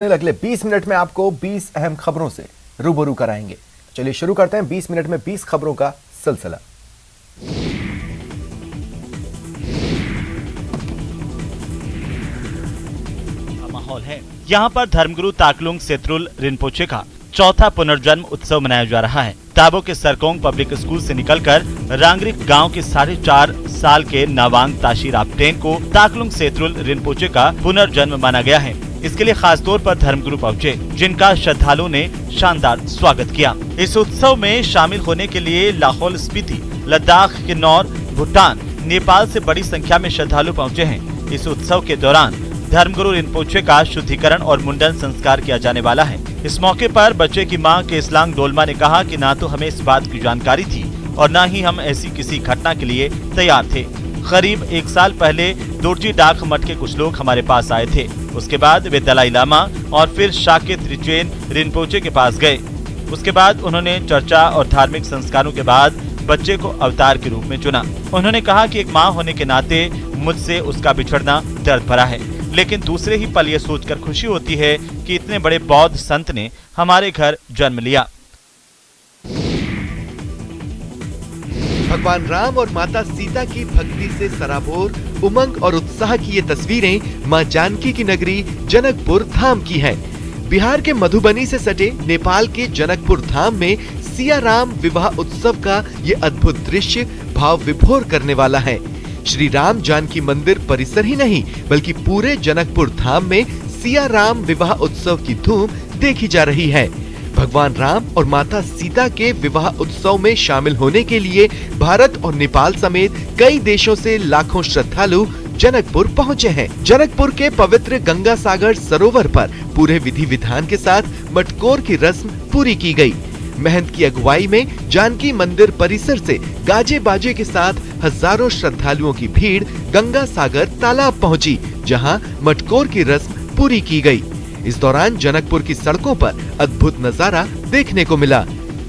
अगले 20 मिनट में आपको 20 अहम खबरों से रूबरू कराएंगे। चलिए शुरू करते हैं 20 मिनट में 20 खबरों का सिलसिला। माहौल है। यहाँ पर धर्मगुरु ताकलुंग सेत्रुल रिनपोचे का चौथा पुनर्जन्म उत्सव मनाया जा रहा है। ताबो के सरकोंग पब्लिक स्कूल से निकलकर रांगरिक गांव के 4.5 साल के नावांग ताशीर आप्टेन को ताकलुंग सेत्रुल रिनपोचे का पुनर्जन्म माना गया है। इसके लिए खास तौर पर धर्मगुरु पहुँचे, जिनका श्रद्धालुओं ने शानदार स्वागत किया। इस उत्सव में शामिल होने के लिए लाहौल स्पीति, लद्दाख, किन्नौर, भूटान, नेपाल से बड़ी संख्या में श्रद्धालु पहुँचे हैं। इस उत्सव के दौरान धर्मगुरु रिनपोचे का शुद्धिकरण और मुंडन संस्कार किया जाने वाला है। इस मौके पर बच्चे की मां केसलांग डोलमा ने कहा कि ना तो हमें इस बात की जानकारी थी और न ही हम ऐसी किसी घटना के लिए तैयार थे। करीब 1 साल पहले दोरजी डाक मठ के कुछ लोग हमारे पास आए थे। उसके बाद वे दलाई लामा और फिर शाक्य त्रिचेन रिनपोचे के पास गए। उसके बाद उन्होंने चर्चा और धार्मिक संस्कारों के बाद बच्चे को अवतार के रूप में चुना। उन्होंने कहा कि एक माँ होने के नाते मुझसे उसका बिछड़ना दर्द भरा है, लेकिन दूसरे ही पल ये सोचकर खुशी होती है कि इतने बड़े बौद्ध संत ने हमारे घर जन्म लिया। भगवान राम और माता सीता की भक्ति से सराबोर उमंग और उत्साह की ये तस्वीरें मां जानकी की नगरी जनकपुर धाम की हैं। बिहार के मधुबनी से सटे नेपाल के जनकपुर धाम में सिया राम विवाह उत्सव का ये अद्भुत दृश्य भाव विभोर करने वाला है। श्री राम जानकी मंदिर परिसर ही नहीं बल्कि पूरे जनकपुर धाम में सिया राम विवाह उत्सव की धूम देखी जा रही है। भगवान राम और माता सीता के विवाह उत्सव में शामिल होने के लिए भारत और नेपाल समेत कई देशों से लाखों श्रद्धालु जनकपुर पहुंचे हैं। जनकपुर के पवित्र गंगा सागर सरोवर पर पूरे विधि विधान के साथ मटकोर की रस्म पूरी की गई। महंत की अगुवाई में जानकी मंदिर परिसर से गाजे बाजे के साथ हजारों श्रद्धालुओं की भीड़ गंगा सागर तालाब पहुंची, जहां मटकोर की रस्म पूरी की गई। इस दौरान जनकपुर की सड़कों पर अद्भुत नजारा देखने को मिला।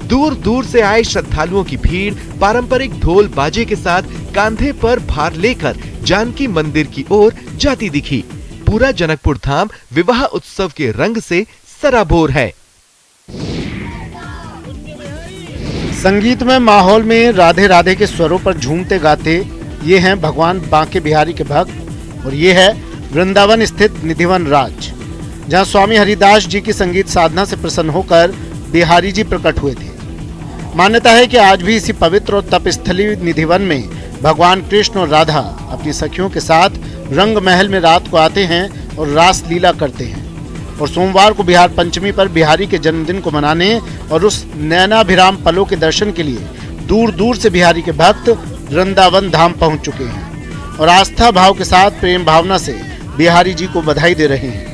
दूर दूर से आए श्रद्धालुओं की भीड़ पारंपरिक ढोल बाजे के साथ कांधे पर भार लेकर जानकी मंदिर की ओर जाती दिखी। पूरा जनकपुर धाम विवाह उत्सव के रंग से सराबोर है। संगीत में माहौल में राधे राधे के स्वरों पर झूमते गाते ये हैं भगवान बांके बिहारी के भक्त और ये है वृंदावन स्थित निधिवन राज, जहां स्वामी हरिदास जी की संगीत साधना से प्रसन्न होकर बिहारी जी प्रकट हुए थे। मान्यता है कि आज भी इसी पवित्र और तपस्थली निधिवन में भगवान कृष्ण और राधा अपनी सखियों के साथ रंग महल में रात को आते हैं और रास लीला करते हैं। और सोमवार को बिहार पंचमी पर बिहारी के जन्मदिन को मनाने और उस नैनाभिराम पलों के दर्शन के लिए दूर दूर से बिहारी के भक्त वृंदावन धाम पहुंच चुके हैं और आस्था भाव के साथ प्रेम भावना से बिहारी जी को बधाई दे रहे हैं।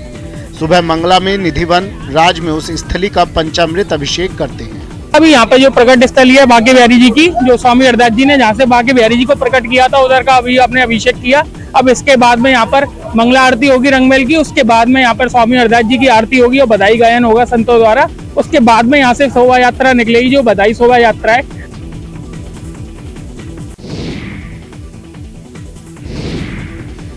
सुबह मंगला में निधिवन राज में उस स्थली का पंचामृत अभिषेक करते हैं। अभी यहाँ पे जो प्रकट स्थली है बांके बिहारी जी की, जो स्वामी हरिदास जी ने जहाँ से बांके बिहारी जी को प्रकट किया था उधर का अभी आपने अभिषेक किया। अब इसके बाद में यहाँ पर मंगला आरती होगी रंगमेल की, उसके बाद में यहाँ पर स्वामी हरिदास जी की आरती होगी और बधाई गायन होगा संतों द्वारा। उसके बाद में यहाँ से शोभा यात्रा निकलेगी, जो बधाई शोभा यात्रा है।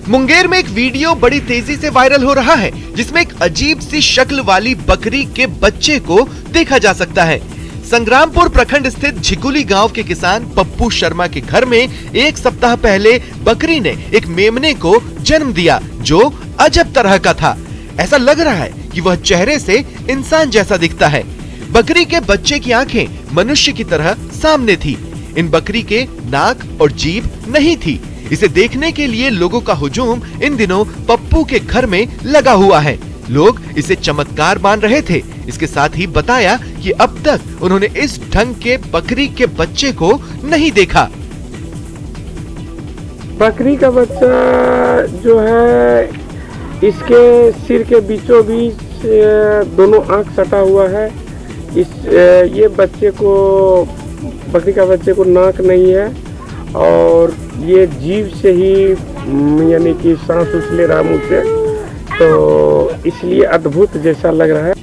मुंगेर में एक वीडियो बड़ी तेजी से वायरल हो रहा है, जिसमें एक अजीब सी शक्ल वाली बकरी के बच्चे को देखा जा सकता है। संग्रामपुर प्रखंड स्थित झिकुली गांव के किसान पप्पू शर्मा के घर में 1 सप्ताह पहले बकरी ने एक मेमने को जन्म दिया, जो अजब तरह का था। ऐसा लग रहा है कि वह चेहरे से इंसान जैसा दिखता है। बकरी के बच्चे की आंखें मनुष्य की तरह सामने थी। इन बकरी के नाक और जीभ नहीं थी। इसे देखने के लिए लोगों का हुजूम इन दिनों पप्पू के घर में लगा हुआ है। लोग इसे चमत्कार मान रहे थे। इसके साथ ही बताया कि अब तक उन्होंने इस ढंग के बकरी के बच्चे को नहीं देखा। बकरी का बच्चा जो है, इसके सिर के बीचों बीच दोनों आंख सटा हुआ है। ये बच्चे को, बकरी का बच्चे को नाक नहीं है और ये जीभ से ही यानी कि सांस उस ले रहा मुंह से, तो इसलिए अद्भुत जैसा लग रहा है।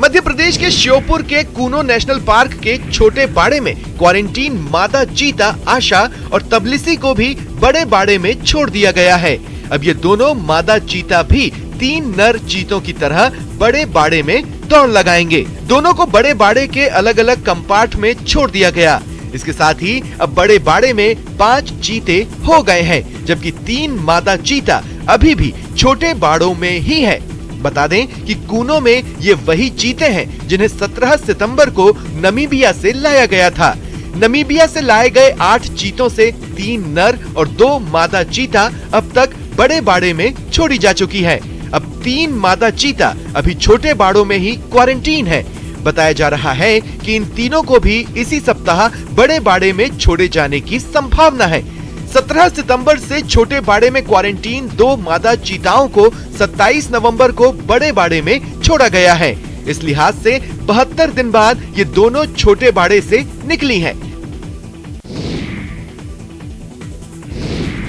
मध्य प्रदेश के श्योपुर के कूनो नेशनल पार्क के एक छोटे बाड़े में क्वारंटीन मादा चीता आशा और तबलिसी को भी बड़े बाड़े में छोड़ दिया गया है। अब ये दोनों मादा चीता भी 3 नर चीतों की तरह बड़े बाड़े में दौड़ लगाएंगे। दोनों को बड़े बाड़े के अलग अलग कंपार्ट में छोड़ दिया गया। इसके साथ ही अब बड़े बाड़े में 5 चीते हो गए हैं, जबकि 3 मादा चीता अभी भी छोटे बाड़ों में ही है। बता दें कि कूनो में ये वही चीते हैं जिन्हें 17 सितंबर को नमीबिया से लाया गया था। नमीबिया से लाए गए 8 चीतों से 3 नर और 2 मादा चीता अब तक बड़े बाड़े में छोड़ी जा चुकी है। अब 3 मादा चीता अभी छोटे बाड़ों में ही क्वारंटीन है। बताया जा रहा है कि इन तीनों को भी इसी सप्ताह बड़े बाड़े में छोड़े जाने की संभावना है। 17 सितंबर से छोटे बाड़े में क्वारंटीन 2 मादा चीताओं को 27 नवंबर को बड़े बाड़े में छोड़ा गया है। इस लिहाज से 72 दिन बाद ये दोनों छोटे बाड़े से निकली हैं।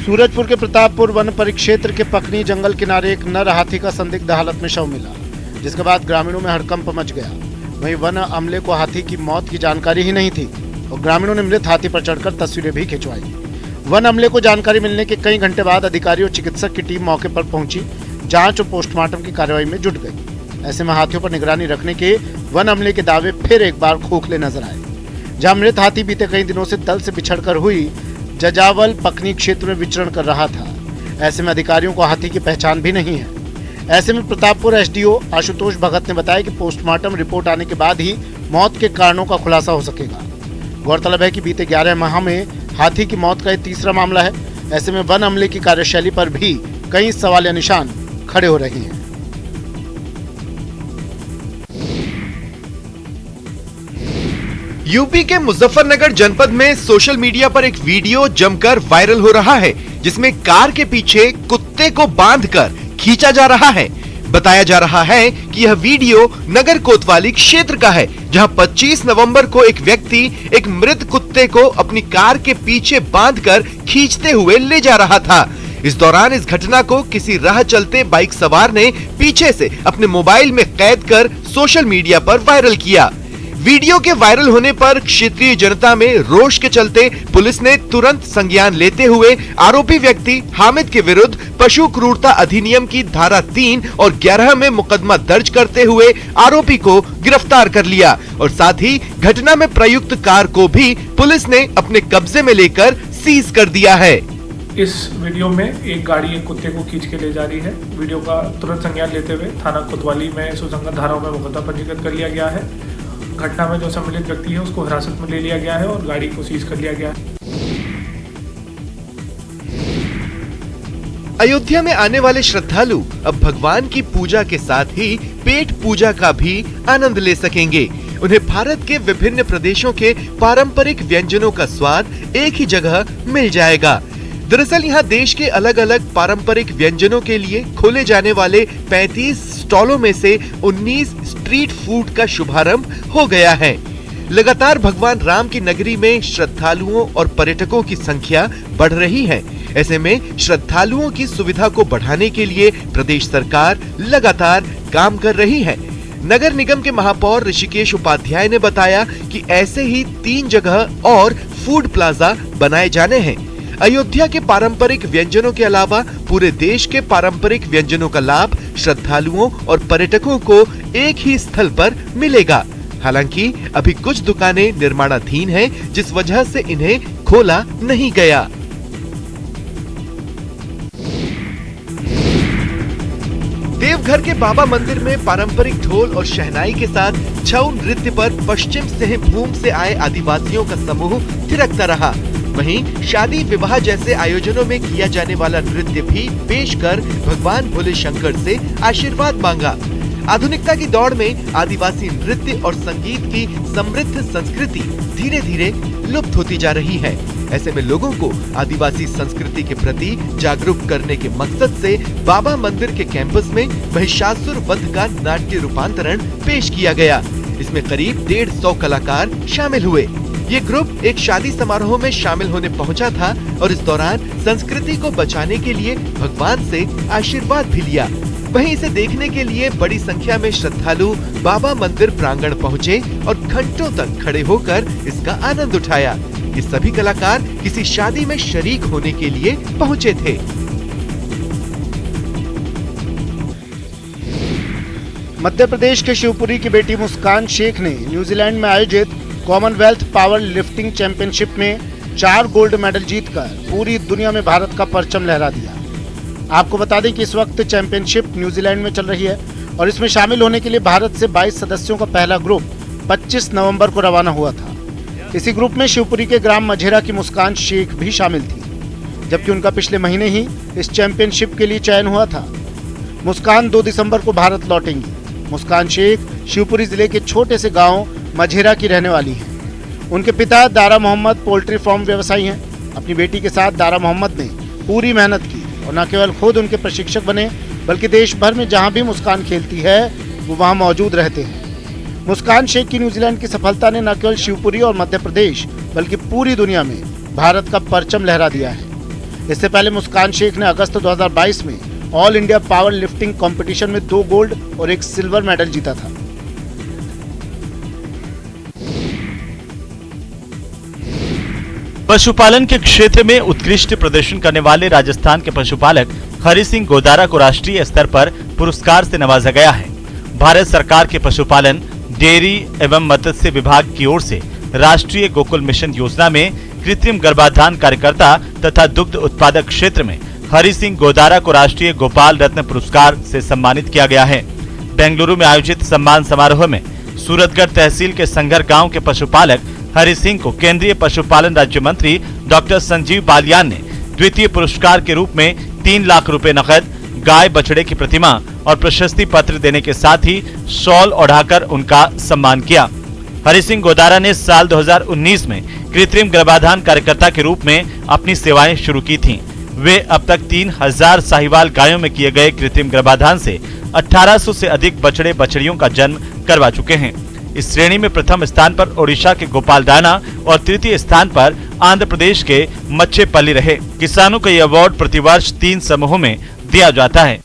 सूरजपुर के प्रतापपुर वन परिक्षेत्र के पकनी जंगल किनारे एक नर हाथी का संदिग्ध हालत में शव मिला, जिसके बाद ग्रामीणों में हड़कंप मच गया। वहीं वन अमले को हाथी की मौत की जानकारी ही नहीं थी और ग्रामीणों ने मृत हाथी पर चढ़कर तस्वीरें भी खिंचवाई। वन अमले को जानकारी मिलने के कई घंटे बाद अधिकारी और चिकित्सक की टीम मौके पर पहुंची, जांच और पोस्टमार्टम की कार्रवाई में जुट गई। ऐसे में हाथियों पर निगरानी रखने के वन अमले के दावे फिर एक बार खोखले नजर आए। जहां मृत हाथी बीते कई दिनों से दल से बिछड़कर हुई जजावल पकनी क्षेत्र में विचरण कर रहा था। ऐसे में अधिकारियों को हाथी की पहचान भी नहीं है। ऐसे में प्रतापपुर एसडीओ आशुतोष भगत ने बताया कि पोस्टमार्टम रिपोर्ट आने के बाद ही मौत के कारणों का खुलासा हो सकेगा। गौरतलब है कि बीते 11 माह में हाथी की मौत का यह तीसरा मामला है। ऐसे में वन अमले की कार्यशैली पर भी कई सवालिया निशान खड़े हो रहे हैं। यूपी के मुजफ्फरनगर जनपद में सोशल मीडिया पर एक वीडियो जमकर वायरल हो रहा है, जिसमें कार के पीछे कुत्ते को बांधकर खींचा जा रहा है। बताया जा रहा है कि यह वीडियो नगर कोतवाली क्षेत्र का है, जहां 25 नवंबर को एक व्यक्ति एक मृत कुत्ते को अपनी कार के पीछे बांधकर खींचते हुए ले जा रहा था। इस दौरान इस घटना को किसी राह चलते बाइक सवार ने पीछे से अपने मोबाइल में कैद कर सोशल मीडिया पर वायरल किया। वीडियो के वायरल होने पर क्षेत्रीय जनता में रोष के चलते पुलिस ने तुरंत संज्ञान लेते हुए आरोपी व्यक्ति हामिद के विरुद्ध पशु क्रूरता अधिनियम की धारा 3 और 11 में मुकदमा दर्ज करते हुए आरोपी को गिरफ्तार कर लिया और साथ ही घटना में प्रयुक्त कार को भी पुलिस ने अपने कब्जे में लेकर सीज कर दिया है। इस वीडियो में एक गाड़ी एक कुत्ते को खींच के ले जा रही है। वीडियो का तुरंत संज्ञान लेते हुए थाना कोतवाली में सुसंगत धाराओं में मुकदमा पंजीकृत कर लिया गया है। घटना में जो सम्मिलित व्यक्ति है उसको हिरासत में ले लिया गया है और गाड़ी को सीज कर लिया गया है। अयोध्या में आने वाले श्रद्धालु अब भगवान की पूजा के साथ ही पेट पूजा का भी आनंद ले सकेंगे। उन्हें भारत के विभिन्न प्रदेशों के पारंपरिक व्यंजनों का स्वाद एक ही जगह मिल जाएगा। दरअसल यहाँ देश के अलग अलग पारंपरिक व्यंजनों के लिए खोले जाने वाले 35 स्टॉलों में से 19 स्ट्रीट फूड का शुभारंभ हो गया है। लगातार भगवान राम की नगरी में श्रद्धालुओं और पर्यटकों की संख्या बढ़ रही है। ऐसे में श्रद्धालुओं की सुविधा को बढ़ाने के लिए प्रदेश सरकार लगातार काम कर रही है। नगर निगम के महापौर ऋषिकेश उपाध्याय ने बताया कि ऐसे ही 3 जगह और फूड प्लाजा बनाए जाने हैं। अयोध्या के पारंपरिक व्यंजनों के अलावा पूरे देश के पारंपरिक व्यंजनों का लाभ श्रद्धालुओं और पर्यटकों को एक ही स्थल पर मिलेगा। हालांकि अभी कुछ दुकानें निर्माणाधीन हैं, जिस वजह से इन्हें खोला नहीं गया। देवघर के बाबा मंदिर में पारंपरिक ढोल और शहनाई के साथ छऊ नृत्य पर पश्चिम सिंहभूम से आए आदिवासियों का समूह थिरकता रहा। वहीं शादी विवाह जैसे आयोजनों में किया जाने वाला नृत्य भी पेश कर भगवान भोले शंकर से आशीर्वाद मांगा। आधुनिकता की दौड़ में आदिवासी नृत्य और संगीत की समृद्ध संस्कृति धीरे धीरे लुप्त होती जा रही है। ऐसे में लोगों को आदिवासी संस्कृति के प्रति जागरूक करने के मकसद से बाबा मंदिर के कैंपस में महिषासुर वध का नाट्य रूपांतरण पेश किया गया। इसमें करीब 150 कलाकार शामिल हुए। ये ग्रुप एक शादी समारोह में शामिल होने पहुंचा था और इस दौरान संस्कृति को बचाने के लिए भगवान से आशीर्वाद भी लिया। वहीं इसे देखने के लिए बड़ी संख्या में श्रद्धालु बाबा मंदिर प्रांगण पहुंचे और घंटों तक खड़े होकर इसका आनंद उठाया। ये सभी कलाकार किसी शादी में शरीक होने के लिए पहुंचे थे। मध्य प्रदेश के शिवपुरी की बेटी मुस्कान शेख ने न्यूजीलैंड में आयोजित कॉमनवेल्थ पावर लिफ्टिंग चैंपियनशिप में 4 गोल्ड मेडल जीतकर पूरी दुनिया में भारत का परचम लहरा दिया। आपको बता दें कि इस वक्त चैंपियनशिप न्यूजीलैंड में चल रही है और इसमें शामिल होने के लिए भारत से 22 सदस्यों का पहला ग्रुप 25 नवंबर को रवाना हुआ था। इसी ग्रुप में शिवपुरी के ग्राम मझेरा की मुस्कान शेख भी शामिल थी, जबकि उनका पिछले महीने ही इस चैंपियनशिप के लिए चयन हुआ था। मुस्कान 2 दिसंबर को भारत लौटेंगी। मुस्कान शेख शिवपुरी जिले के छोटे से गांव मझेरा की रहने वाली हैं। उनके पिता दारा मोहम्मद पोल्ट्री फार्म व्यवसायी हैं। अपनी बेटी के साथ दारा मोहम्मद ने पूरी मेहनत की और न केवल खुद उनके प्रशिक्षक बने, बल्कि देश भर में जहां भी मुस्कान खेलती है वो वहां मौजूद रहते हैं। मुस्कान शेख की न्यूजीलैंड की सफलता ने न केवल शिवपुरी और मध्य प्रदेश बल्कि पूरी दुनिया में भारत का परचम लहरा दिया है। इससे पहले मुस्कान शेख ने अगस्त 2022 में all India power lifting competition में 2 गोल्ड और 1 सिल्वर मेडल जीता था। पशुपालन के क्षेत्र में उत्कृष्ट प्रदर्शन करने वाले राजस्थान के पशुपालक हरि सिंह गोदारा को राष्ट्रीय स्तर पर पुरस्कार से नवाजा गया है। भारत सरकार के पशुपालन, डेयरी एवं मत्स्य विभाग की ओर से राष्ट्रीय गोकुल मिशन योजना में कृत्रिम गर्भाधान कार्यकर्ता तथा दुग्ध उत्पादक क्षेत्र में हरि सिंह गोदारा को राष्ट्रीय गोपाल रत्न पुरस्कार से सम्मानित किया गया है। बेंगलुरु में आयोजित सम्मान समारोह में सूरतगढ़ तहसील के संघर गांव के पशुपालक हरि सिंह को केंद्रीय पशुपालन राज्य मंत्री डॉक्टर संजीव बालियान ने द्वितीय पुरस्कार के रूप में 3 लाख रुपए नकद, गाय बछड़े की प्रतिमा और प्रशस्ति पत्र देने के साथ ही शॉल ओढ़ाकर उनका सम्मान किया। हरि सिंह गोदारा ने साल 2019 में कृत्रिम गर्भाधान कार्यकर्ता के रूप में अपनी सेवाएं शुरू की थीं। वे अब तक 3000 साहिवाल गायों में किए गए कृत्रिम गर्भाधान से 1800 से अधिक बछड़े बछड़ियों का जन्म करवा चुके हैं। इस श्रेणी में प्रथम स्थान पर ओडिशा के गोपाल दाना और तृतीय स्थान पर आंध्र प्रदेश के मच्छेपल्ली रहे। किसानों को यह अवार्ड प्रतिवर्ष 3 समूहों में दिया जाता है।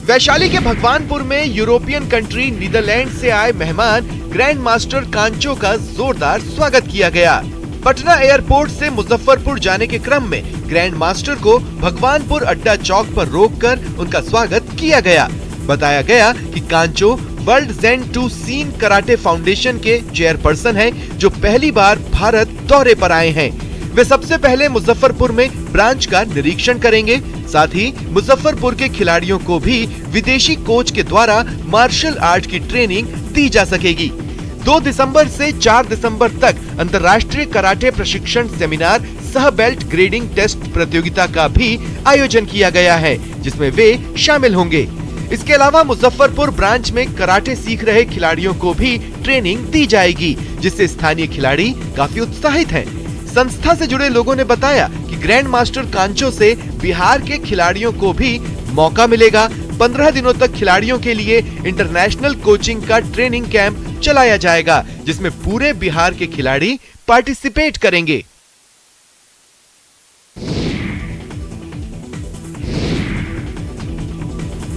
वैशाली के भगवानपुर में यूरोपियन कंट्री नीदरलैंड से आए मेहमान ग्रैंड मास्टर कांचो का जोरदार स्वागत किया गया। पटना एयरपोर्ट से मुजफ्फरपुर जाने के क्रम में ग्रैंड मास्टर को भगवानपुर अड्डा चौक पर रोककर उनका स्वागत किया गया। बताया गया कि कांचो वर्ल्ड ज़ेन टू सीन कराटे फाउंडेशन के चेयरपर्सन हैं, जो पहली बार भारत दौरे पर आए हैं। वे सबसे पहले मुजफ्फरपुर में ब्रांच का निरीक्षण करेंगे। साथ ही मुजफ्फरपुर के खिलाड़ियों को भी विदेशी कोच के द्वारा मार्शल आर्ट की ट्रेनिंग दी जा सकेगी। 2 दिसंबर से 4 दिसंबर तक अंतर्राष्ट्रीय कराटे प्रशिक्षण सेमिनार सह बेल्ट ग्रेडिंग टेस्ट प्रतियोगिता का भी आयोजन किया गया है, जिसमें वे शामिल होंगे। इसके अलावा मुजफ्फरपुर ब्रांच में कराटे सीख रहे खिलाड़ियों को भी ट्रेनिंग दी जाएगी, जिससे स्थानीय खिलाड़ी काफी उत्साहित हैं। संस्था से जुड़े लोगों ने बताया कि ग्रैंड मास्टर कांचो से बिहार के खिलाड़ियों को भी मौका मिलेगा। 15 दिनों तक खिलाड़ियों के लिए इंटरनेशनल कोचिंग का ट्रेनिंग कैंप चलाया जाएगा, जिसमें पूरे बिहार के खिलाड़ी पार्टिसिपेट करेंगे।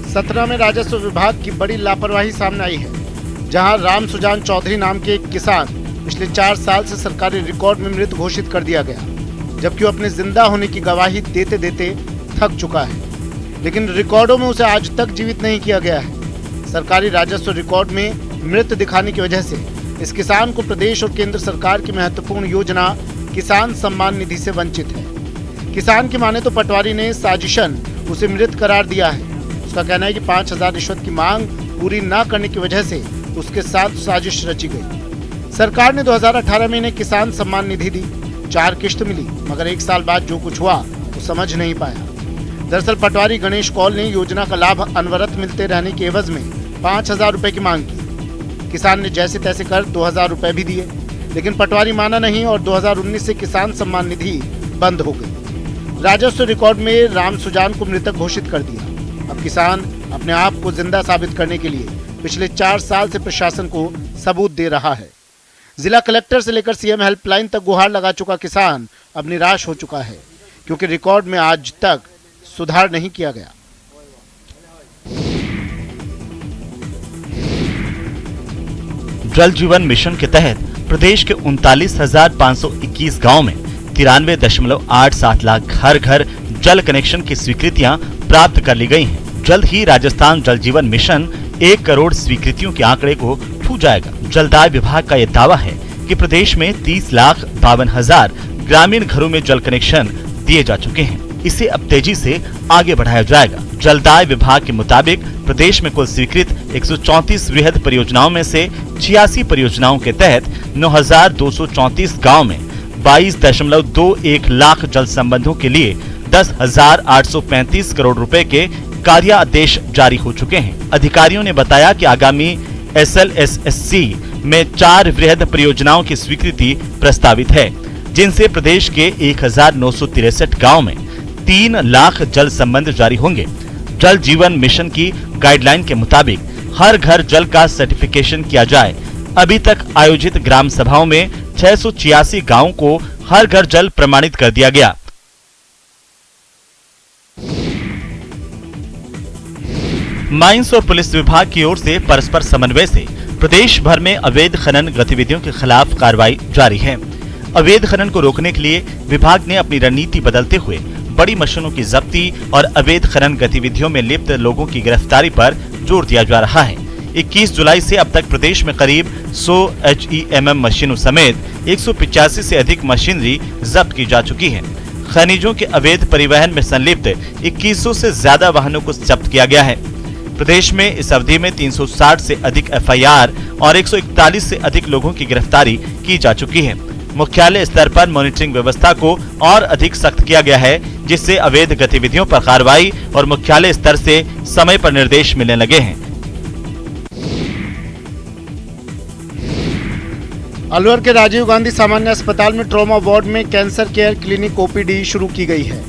सतना में राजस्व विभाग की बड़ी लापरवाही सामने आई है, जहां राम सुजान चौधरी नाम के एक किसान पिछले 4 साल से सरकारी रिकॉर्ड में मृत घोषित कर दिया गया, जबकि वो अपने जिंदा होने की गवाही देते देते थक चुका है, लेकिन रिकॉर्डों में उसे आज तक जीवित नहीं किया गया है। सरकारी राजस्व रिकॉर्ड में मृत दिखाने की वजह से इस किसान को प्रदेश और केंद्र सरकार की महत्वपूर्ण योजना किसान सम्मान निधि से वंचित है। किसान की माने तो पटवारी ने साजिशन उसे मृत करार दिया है। उसका कहना है कि 5000 रिश्वत की मांग पूरी न करने की वजह से उसके साथ साजिश रची गई। सरकार ने 2018 में इन्हें किसान सम्मान निधि दी, 4 किश्त मिली, मगर 1 साल बाद जो कुछ हुआ वो समझ नहीं पाया। दरअसल पटवारी गणेश कौल ने योजना का लाभ अनवरत मिलते रहने के एवज में 5000 रुपए की मांग की। किसान ने जैसे तैसे कर 2000 रुपए भी दिए, लेकिन पटवारी माना नहीं और 2019 से किसान सम्मान निधि बंद हो गई। राजस्व रिकॉर्ड में राम सुजान को मृतक घोषित कर दिया। अब किसान अपने आप को जिंदा साबित करने के लिए पिछले 4 साल से प्रशासन को सबूत दे रहा है। जिला कलेक्टर से लेकर सीएम हेल्पलाइन तक गुहार लगा चुका किसान अब निराश हो चुका है, क्योंकि रिकॉर्ड में आज तक सुधार नहीं किया गया। जल जीवन मिशन के तहत प्रदेश के 39,521 गांव में 93.87 लाख घर घर जल कनेक्शन की स्वीकृतियां प्राप्त कर ली गई हैं। जल्द ही राजस्थान जल जीवन मिशन 1 करोड़ स्वीकृतियों के आंकड़े को छू जाएगा। जलदाय विभाग का यह दावा है कि प्रदेश में 30,52,000 ग्रामीण घरों में जल कनेक्शन दिए जा चुके हैं। इसे अब तेजी से आगे बढ़ाया जाएगा। जलदाय विभाग के मुताबिक प्रदेश में कुल स्वीकृत 134 वृहद परियोजनाओं में से 86 परियोजनाओं के तहत 9,234 गाँव में 22.21 लाख जल संबंधों के लिए 10,835 करोड़ रुपए के कार्यादेश जारी हो चुके हैं। अधिकारियों ने बताया कि आगामी SLSSC में 4 वृहद परियोजनाओं की स्वीकृति प्रस्तावित है, जिनसे प्रदेश के 1,963 गाँव में 3 लाख जल संबंध जारी होंगे। जल जीवन मिशन की गाइडलाइन के मुताबिक हर घर जल का सर्टिफिकेशन किया जाए। अभी तक आयोजित ग्राम सभाओं में 686 गांवों को हर घर जल प्रमाणित कर दिया गया। माइंस और पुलिस विभाग की ओर से परस्पर समन्वय से प्रदेश भर में अवैध खनन गतिविधियों के खिलाफ कार्रवाई जारी है। अवैध खनन को रोकने के लिए विभाग ने अपनी रणनीति बदलते हुए बड़ी मशीनों की जब्ती और अवैध खनन गतिविधियों में लिप्त लोगों की गिरफ्तारी पर जोर दिया जा रहा है। 21 जुलाई से अब तक प्रदेश में करीब 100 HEMM मशीनों समेत 185 से अधिक मशीनरी जब्त की जा चुकी है। खनिजों के अवैध परिवहन में संलिप्त 2100 से ज्यादा वाहनों को जब्त किया गया है। प्रदेश में इस अवधि में 360 से अधिक FIR और 141 से अधिक लोगों की गिरफ्तारी की जा चुकी है। मुख्यालय स्तर पर मॉनिटरिंग व्यवस्था को और अधिक सख्त किया गया है, जिससे अवैध गतिविधियों पर कार्रवाई और मुख्यालय स्तर से समय पर निर्देश मिलने लगे हैं। अलवर के राजीव गांधी सामान्य अस्पताल में ट्रॉमा वार्ड में कैंसर केयर क्लिनिक OPD शुरू की गई है।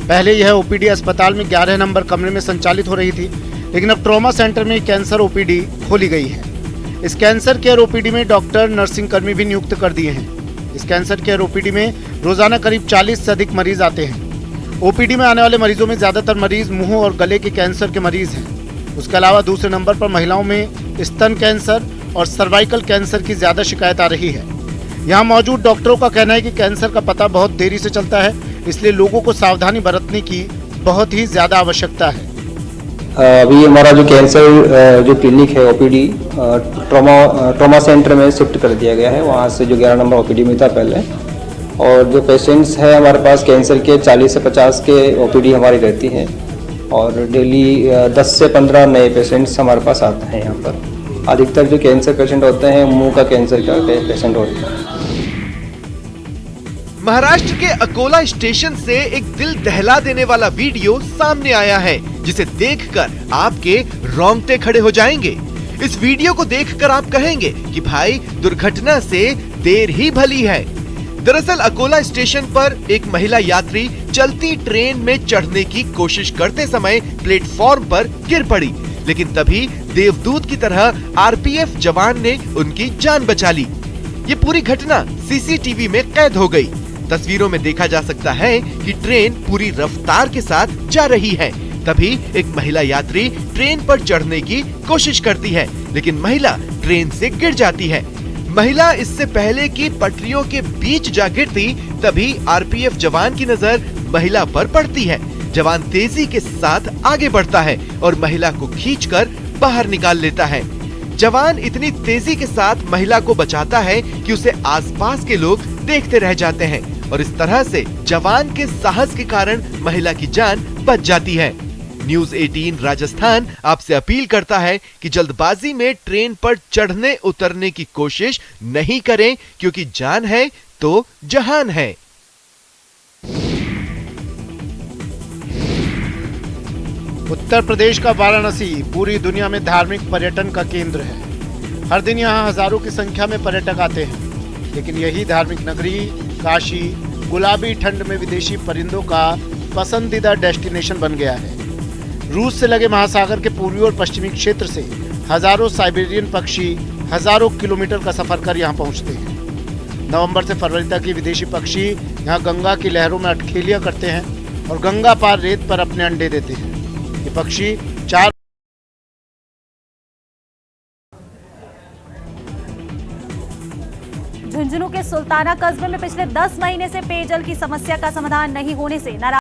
पहले यह OPD अस्पताल में 11 नंबर कमरे में संचालित हो रही थी, लेकिन अब ट्रॉमा सेंटर में कैंसर OPD खोली गई है। इस कैंसर केयर OPD में डॉक्टर, नर्सिंग कर्मी भी नियुक्त कर दिए हैं। इस कैंसर केयर OPD में रोजाना करीब 40 से अधिक मरीज आते हैं। OPD में आने वाले मरीजों में ज्यादातर मरीज मुंह और गले के कैंसर के मरीज हैं। उसके अलावा दूसरे नंबर पर महिलाओं में स्तन कैंसर और सर्वाइकल कैंसर की ज्यादा शिकायत आ रही है। यहाँ मौजूद डॉक्टरों का कहना है कि कैंसर का पता बहुत देरी से चलता है, इसलिए लोगों को सावधानी बरतने की बहुत ही ज्यादा आवश्यकता है। अभी हमारा जो कैंसर जो क्लिनिक है OPD ट्रॉमा सेंटर में शिफ्ट कर दिया गया है। वहाँ से जो 11 नंबर OPD में था पहले, और जो पेशेंट्स हैं हमारे पास कैंसर के 40 से 50 के OPD हमारी रहती है, और डेली 10 से 15 नए पेशेंट्स हमारे पास आते हैं। यहाँ पर अधिकतर जो कैंसर पेशेंट होते हैं मुंह का कैंसर का पेशेंट होते हैं। महाराष्ट्र के अकोला स्टेशन से एक दिल दहला देने वाला वीडियो सामने आया है, जिसे देखकर आपके रोंगटे खड़े हो जाएंगे। इस वीडियो को देखकर आप कहेंगे कि भाई दुर्घटना से देर ही भली है। दरअसल अकोला स्टेशन पर एक महिला यात्री चलती ट्रेन में चढ़ने की कोशिश करते समय प्लेटफॉर्म पर गिर पड़ी, लेकिन तभी देवदूत की तरह RPF जवान ने उनकी जान बचा ली। ये पूरी घटना CCTV में कैद हो गई। तस्वीरों में देखा जा सकता है कि ट्रेन पूरी रफ्तार के साथ जा रही है। तभी एक महिला यात्री ट्रेन पर चढ़ने की कोशिश करती है, लेकिन महिला ट्रेन से गिर जाती है। महिला इससे पहले कि पटरियों के बीच जा गिरती, तभी RPF जवान की नजर महिला पर पड़ती है। जवान तेजी के साथ आगे बढ़ता है और महिला को खींचकर बाहर निकाल लेता है। जवान इतनी तेजी के साथ महिला को बचाता है कि उसे आसपास के लोग देखते रह जाते हैं, और इस तरह से जवान के साहस के कारण महिला की जान बच जाती है। न्यूज़ 18 राजस्थान आपसे अपील करता है कि जल्दबाजी में ट्रेन पर चढ़ने उतरने की कोशिश नहीं करें, क्योंकि जान है तो जहान है। उत्तर प्रदेश का वाराणसी पूरी दुनिया में धार्मिक पर्यटन का केंद्र है। हर दिन यहाँ हजारों की संख्या में पर्यटक आते हैं, लेकिन यही धार्मिक नगरी काशी गुलाबी ठंड में विदेशी परिंदों का पसंदीदा डेस्टिनेशन बन गया है। रूस से लगे महासागर के पूर्वी और पश्चिमी क्षेत्र से हजारों साइबेरियन पक्षी हजारों किलोमीटर का सफर कर यहाँ पहुँचते हैं। नवंबर से फरवरी तक ये विदेशी पक्षी यहाँ गंगा की लहरों में अटखेलियाँ करते हैं और गंगा पार रेत पर अपने अंडे देते हैं। ये पक्षी 4 झुंझुनू के सुल्ताना कस्बे में पिछले 10 महीने से पेयजल की समस्या का समाधान नहीं होने से